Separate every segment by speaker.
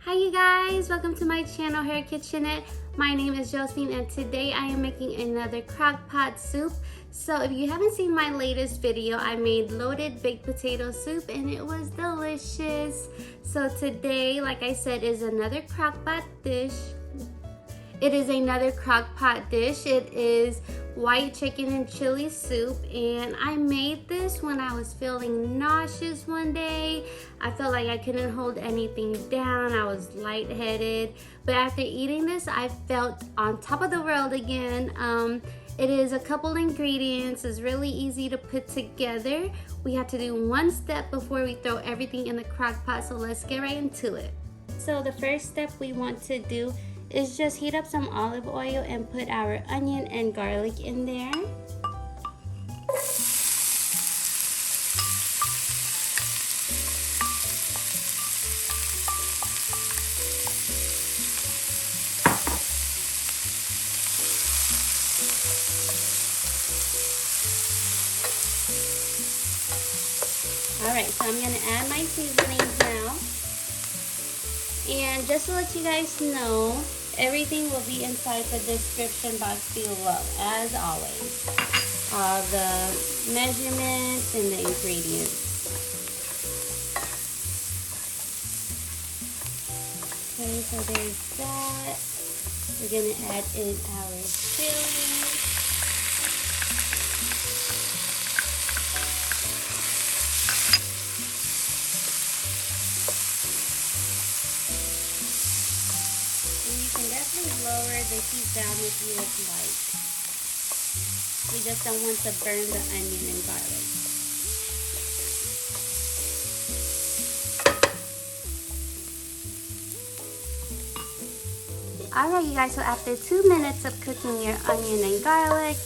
Speaker 1: Hi you guys, welcome to my channel Herkitchenette. My name is Josephine and today I am making another crock-pot soup. So if you haven't seen my latest video, I made loaded baked potato soup and it was delicious. So today, like I said, is another crock-pot dish. It is another crock-pot dish. It is white chicken and chili soup, and I made this when I was feeling nauseous one day. I felt like I couldn't hold anything down. I was lightheaded, but after eating this, I felt on top of the world again. It is a couple ingredients. It's really easy to put together. We have to do one step before we throw everything in the crock pot, so let's get right into it. So the first step we want to do is just heat up some olive oil and put our onion and garlic in there. Alright, so I'm going to add my seasonings now. And just to let you guys know, everything will be inside the description box below, as always. All the measurements and the ingredients. Okay, so there's that. We're going to add in our chili. Lower the heat down if you would like. We just don't want to burn the onion and garlic. Alright you guys, so after 2 minutes of cooking your onion and garlic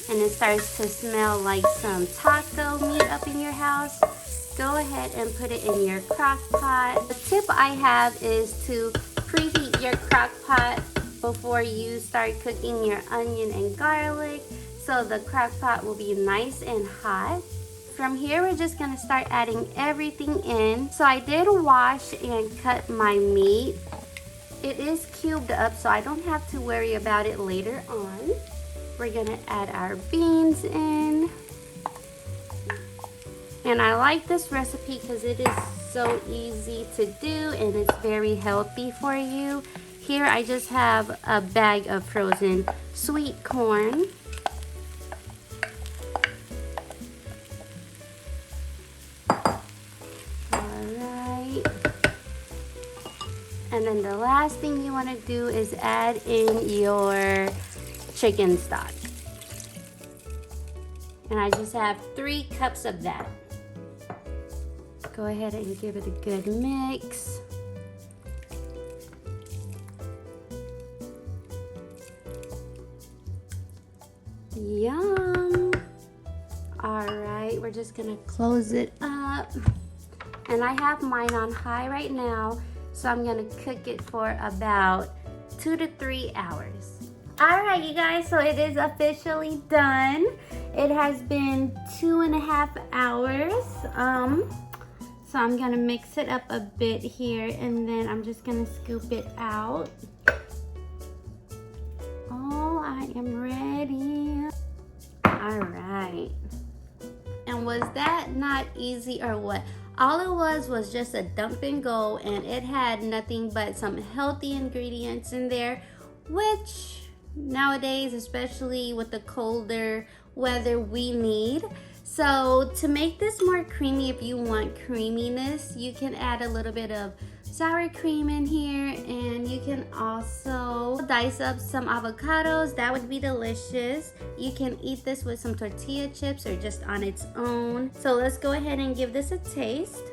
Speaker 1: and it starts to smell like some taco meat up in your house, go ahead and put it in your crock pot. The tip I have is to preheat your crock pot before you start cooking your onion and garlic, so the crock pot will be nice and hot. From here, we're just gonna start adding everything in. So I did wash and cut my meat. It is cubed up, so I don't have to worry about it later on. We're gonna add our beans in. And I like this recipe because it is so easy to do and it's very healthy for you. Here I just have a bag of frozen sweet corn. Alright. And then the last thing you want to do is add in your chicken stock. And I just have 3 cups of that. Go ahead and give it a good mix. Yum! Alright, we're just gonna close it up. And I have mine on high right now, so I'm gonna cook it for about 2 to 3 hours. Alright you guys, so it is officially done. It has been 2.5 hours. So I'm gonna mix it up a bit here and then I'm just gonna scoop it out. Oh, I am ready. All right. And was that not easy or what? All it was just a dump and go, and it had nothing but some healthy ingredients in there, which nowadays, especially with the colder weather, we need. So to make this more creamy, if you want creaminess, you can add a little bit of sour cream in here, and you can also dice up some avocados. That would be delicious. You can eat this with some tortilla chips or just on its own. So let's go ahead and give this a taste.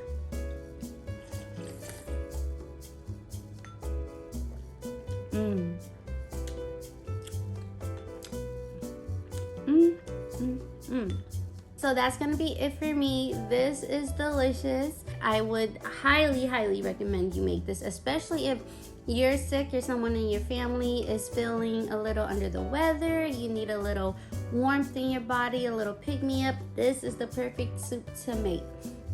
Speaker 1: So that's gonna be it for me. This is delicious. I would highly recommend you make this, especially if you're sick or someone in your family is feeling a little under the weather, you need a little warmth in your body, a little pick-me-up. This is the perfect soup to make.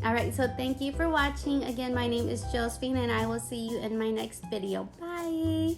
Speaker 1: Alright, so thank you for watching. Again, my name is Josephine and I will see you in my next video. Bye!